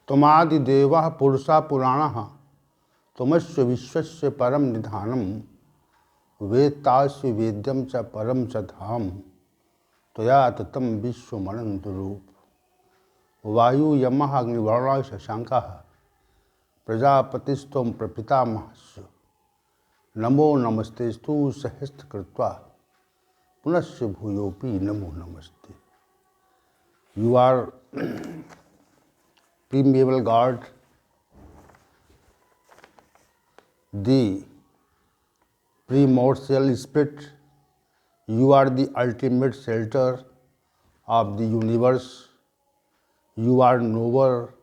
त्वमादिदेवः पुरुषः पुराणः त्वमस्य विश्वस्य परम निधानम वेत्तास्य वेद्यम च परम च धाम त्वया ततं विश्वमनंत रूप। वायु यमः अग्निवर्णः शशांकः प्रजापतिस्त्वं प्रपितामहस्य नमो नमस्तेस्तु सहस्रकृत्वा पुनश्च भूयोऽपि नमो नमस्ते। You are primeval God, the primordial spirit. You are the ultimate shelter of the universe. You are knower,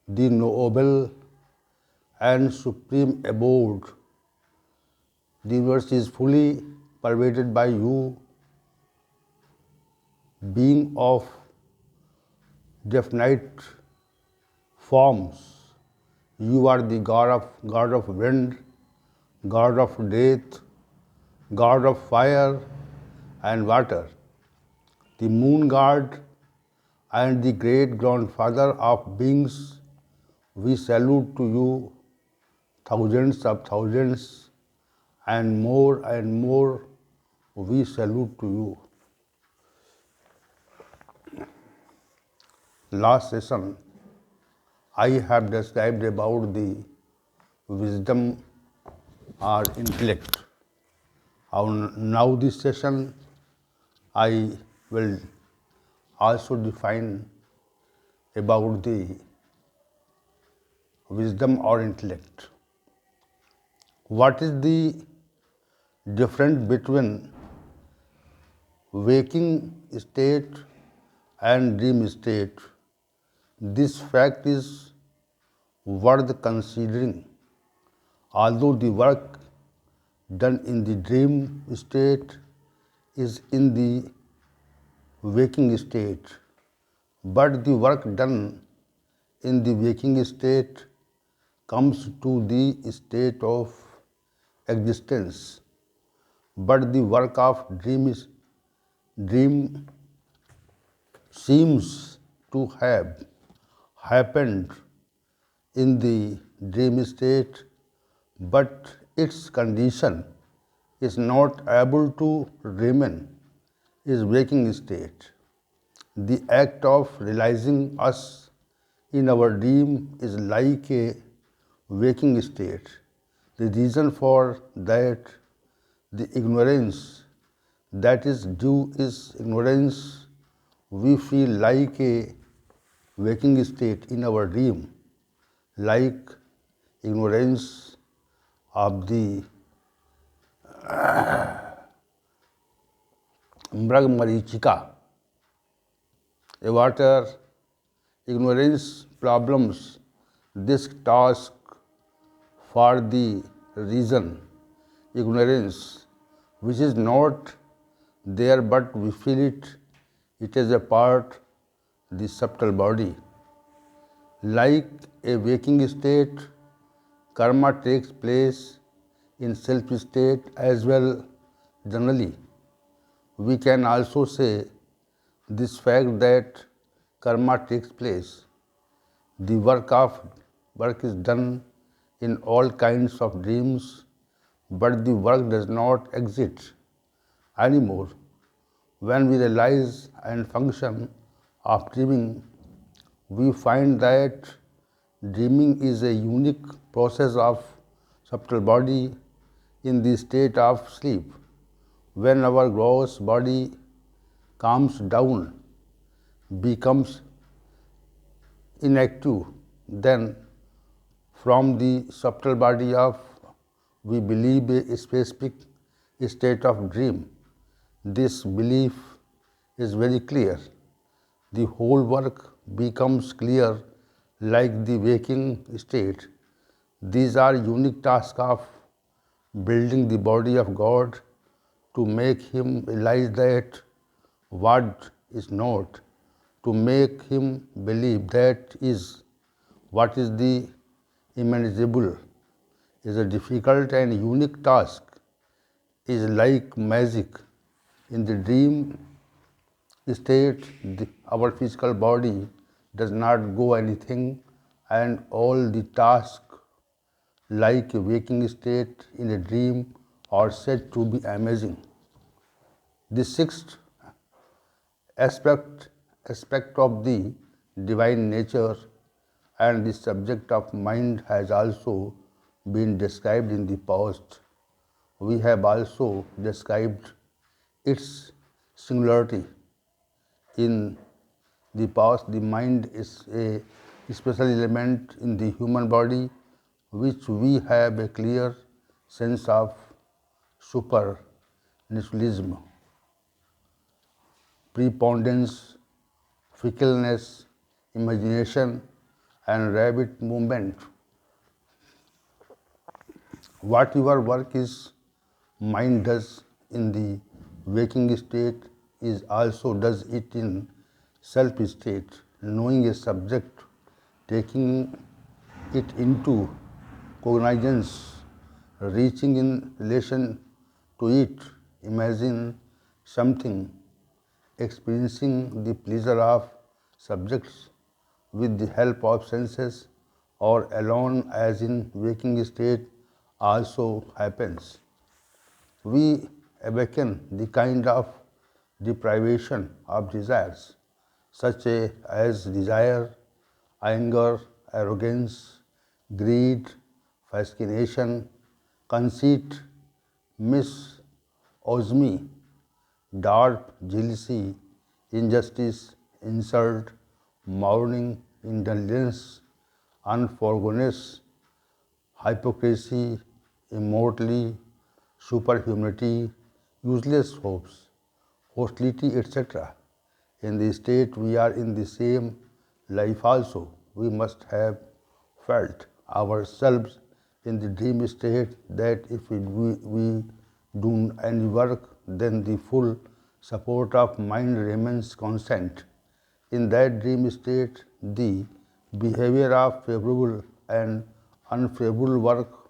the knowable and supreme abode. The universe is fully pervaded by you, being of definite forms. You are the God of wind, God of death, God of fire and water, the moon god and the great grandfather of beings. We salute to you, thousands of thousands and more we salute to you. Last session, I have described about the wisdom or intellect. Now this session, I will also define about the wisdom or intellect. What is the difference between waking state and dream state? This fact is worth considering. Although the work done in the dream state is in the waking state, but the work done in the waking state comes to the state of existence. But the work of dream seems to have happened in the dream state, but its condition is not able to remain is waking state. The act of realizing us in our dream is like a waking state. The reason for that, the ignorance that is due is ignorance. We feel like a waking state in our dream, like ignorance of the Mrag-Marichika, a water ignorance problems. This task for the reason ignorance, which is not there but we feel it. It is a part the subtle body. Like a waking state, karma takes place in self state as well. Generally, we can also say this fact that karma takes place. The work is done in all kinds of dreams, but the work does not exist anymore. When we realize and function of dreaming, we find that dreaming is a unique process of subtle body in the state of sleep. When our gross body calms down, becomes inactive, then from the subtle body of we believe a specific state of dream. This belief is very clear. The whole work becomes clear like the waking state. These are unique tasks of building the body of God to make him realize that what is not, to make him believe that is what is the imaginable, is a difficult and unique task, is like magic. In the dream state, our physical body does not go anything and all the tasks like a waking state in a dream are said to be amazing. The sixth aspect, aspect of the divine nature and the subject of mind has also been described in the past. We have also described its singularity. In the past, the mind is a special element in the human body which we have a clear sense of supernaturalism, preponderance, fickleness, imagination, and rapid movement. What your work is, mind does in the waking state is also does it in self state. Knowing a subject, taking it into cognizance, reaching in relation to it, imagine something, experiencing the pleasure of subjects with the help of senses or alone as in waking state also happens. We awaken the kind of deprivation of desires, as desire, anger, arrogance, greed, fascination, conceit, misogyny, dark jealousy, injustice, insult, mourning, indulgence, unforgiveness, hypocrisy, immorality, superhumanity, useless hopes, hostility, etc. In the state we are in the same life also, we must have felt ourselves in the dream state that if we do any work, then the full support of mind remains constant. In that dream state, the behavior of favorable and unfavorable work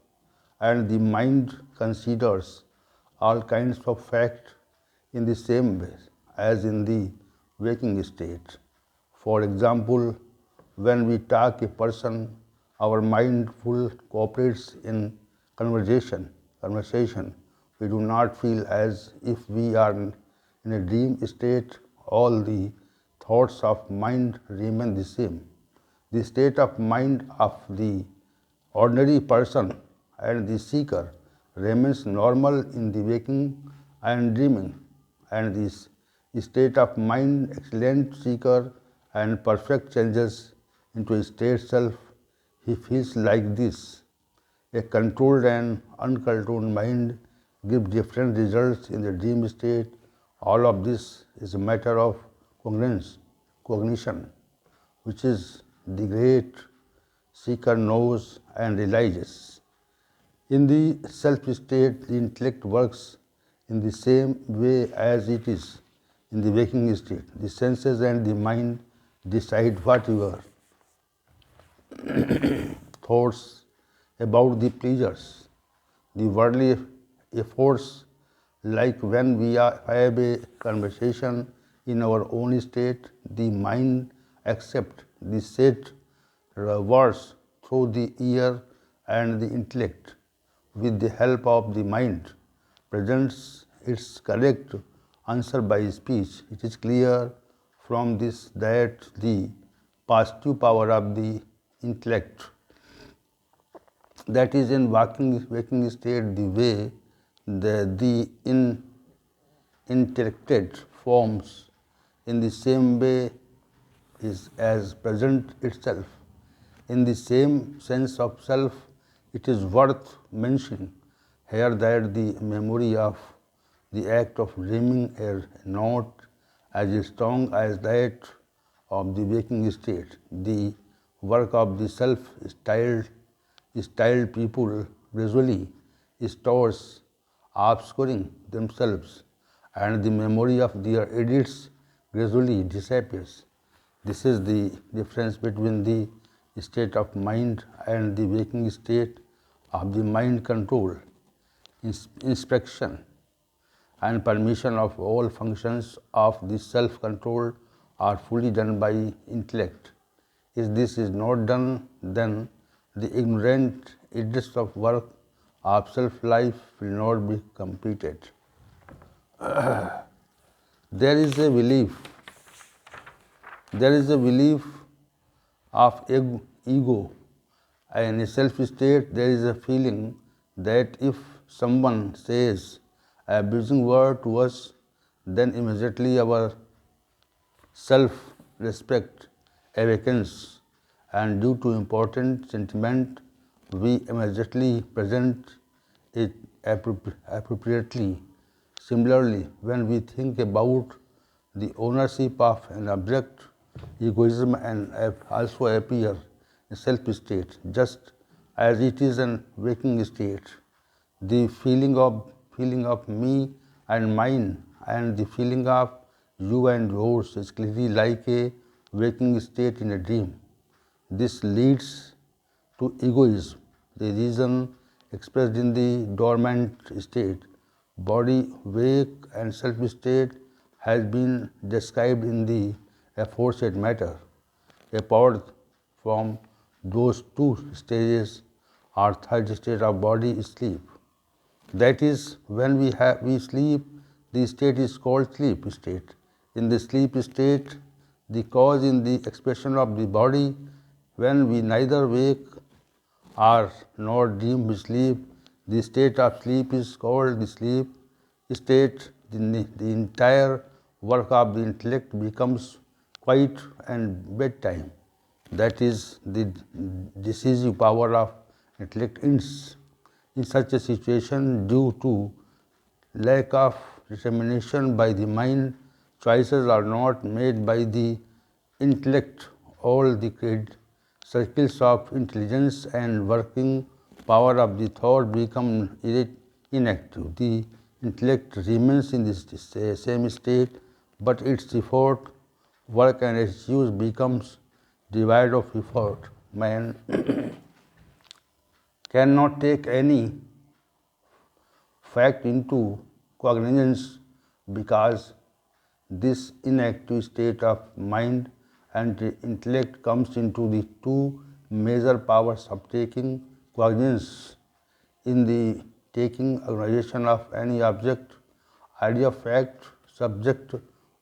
and the mind considers all kinds of facts in the same way as in the waking state. For example, when we talk a person, our mind full cooperates in conversation. We do not feel as if we are in a dream state. All the thoughts of mind remain the same. The state of mind of the ordinary person and the seeker remains normal in the waking and dreaming, and this state of mind, excellent seeker and perfect changes into a state self. He feels like this. A controlled and uncontrolled mind give different results in the dream state. All of this is a matter of cognition, which is the great seeker knows and realizes. In the self state, the intellect works in the same way as it is in the waking state. The senses and the mind decide what your thoughts about the pleasures, the worldly efforts, like when we have a conversation in our own state, the mind accepts the said words through the ear and the intellect, with the help of the mind, presents its correct answer by speech. It is clear from this that the positive power of the intellect, that is in waking state, the way the intellected forms in the same way is as present itself. In the same sense of self, it is worth mentioning here that the memory of the act of dreaming is not as strong as that of the waking state. The work of the styled people gradually starts obscuring themselves, and the memory of their edits gradually disappears. This is the difference between the state of mind and the waking state of the mind control, inspection, and permission of all functions of the self-control are fully done by intellect. If this is not done, then the ignorant interests of work of self-life will not be completed. There is a belief of ego, and in a self-state there is a feeling that if someone says a abusing word to us, then immediately our self-respect awakens, and due to important sentiment, we immediately present it appropriately. Similarly, when we think about the ownership of an object, egoism and also appear in self-state, just as it is an waking state. The feeling of me and mine and the feeling of you and yours is clearly like a waking state in a dream. This leads to egoism, the reason expressed in the dormant state. Body, wake and self-state has been described in the aforesaid matter. Apart from those two stages, our third state of body is sleep. That is, when we sleep, the state is called sleep state. In the sleep state, the cause in the expression of the body, when we neither wake or nor dream we sleep, the state of sleep is called the sleep state. The entire work of the intellect becomes quiet and bedtime. That is, the decisive power of intellect ends. In such a situation, due to lack of determination by the mind, choices are not made by the intellect. All the circles of intelligence and working power of the thought become inactive. The intellect remains in this same state, but its effort, work and its use becomes devoid of effort. Man cannot take any fact into cognizance because this inactive state of mind and intellect comes into the two major powers of taking cognizance. In the taking organization of any object, idea, fact, subject,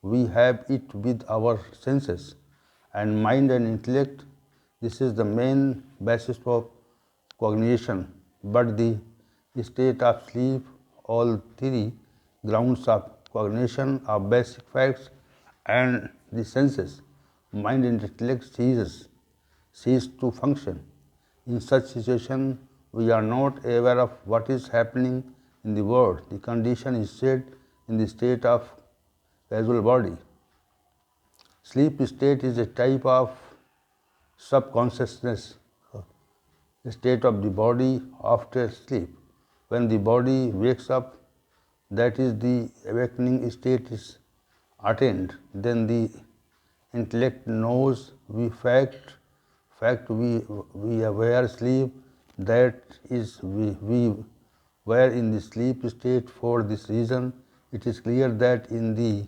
we have it with our senses, and mind and intellect, this is the main basis for cognition. But the state of sleep, all three grounds of cognition of basic facts and the senses, mind and intellect cease to function. In such situation, we are not aware of what is happening in the world. The condition is said in the state of casual body. Sleep state is a type of subconsciousness state of the body after sleep. When the body wakes up, that is, the awakening state is attained, then the intellect knows we aware sleep, that is, we were in the sleep state. For this reason, it is clear that in the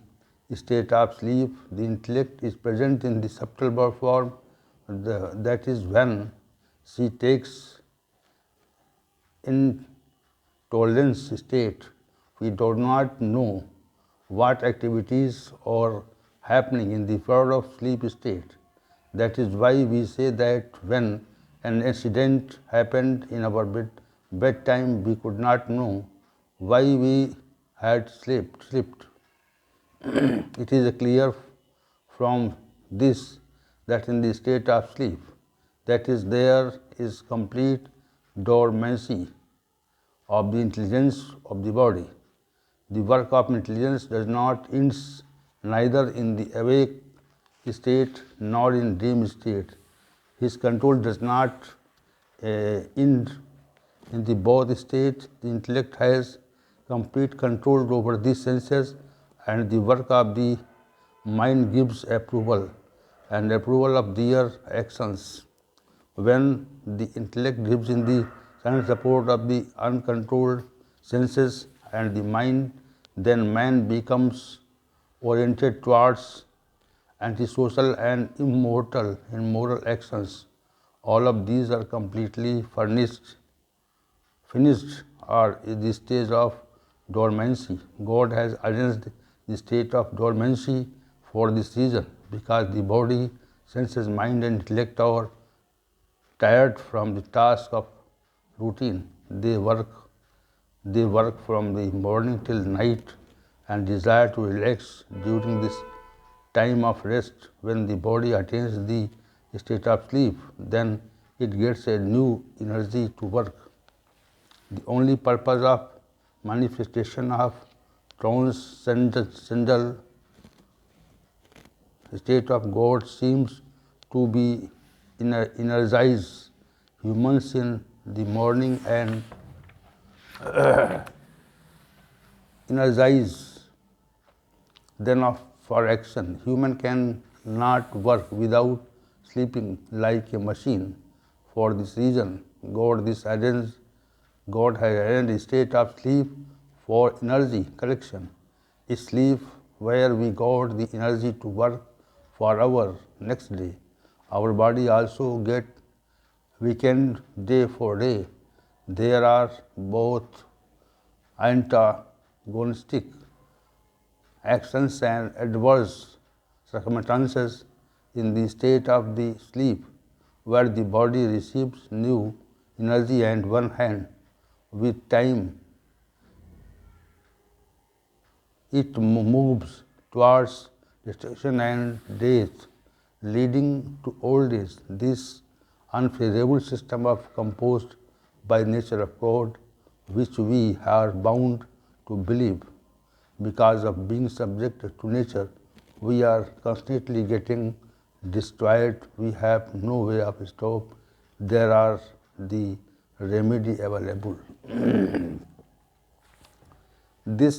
state of sleep, the intellect is present in the subtle form. That is when she takes intolerance state. We do not know what activities are happening in the world of sleep state. That is why we say that when an incident happened in our bedtime, we could not know why we had slept. It is clear from this that in the state of sleep, that is, there is complete dormancy of the intelligence of the body. The work of intelligence does not end neither in the awake state nor in dream state. His control does not end in the both states. The intellect has complete control over these senses, and the work of the mind gives approval of their actions. When the intellect gives in the silent support of the uncontrolled senses and the mind, then man becomes oriented towards antisocial and immortal in moral actions. All of these are completely finished or in the stage of dormancy. God has arranged the state of dormancy for this reason, because the body, senses, mind and intellect are tired from the task of routine. They work from the morning till night and desire to relax during this time of rest. When the body attains the state of sleep, then it gets a new energy to work. The only purpose of manifestation of transcendental state of God seems to be energize humans in the morning and energize them for action. Human can not work without sleeping like a machine. For this reason, God has arranged a state of sleep for energy collection. A sleep where we got the energy to work for our next day. Our body also get weakened day for day. There are both antagonistic actions and adverse circumstances in the state of the sleep, where the body receives new energy and one hand. With time, it moves towards destruction and death, leading to old age. This unfavorable system of composed by nature of God, which we are bound to believe because of being subject to nature, we are constantly getting destroyed. We have no way of stop. There are the remedy available. This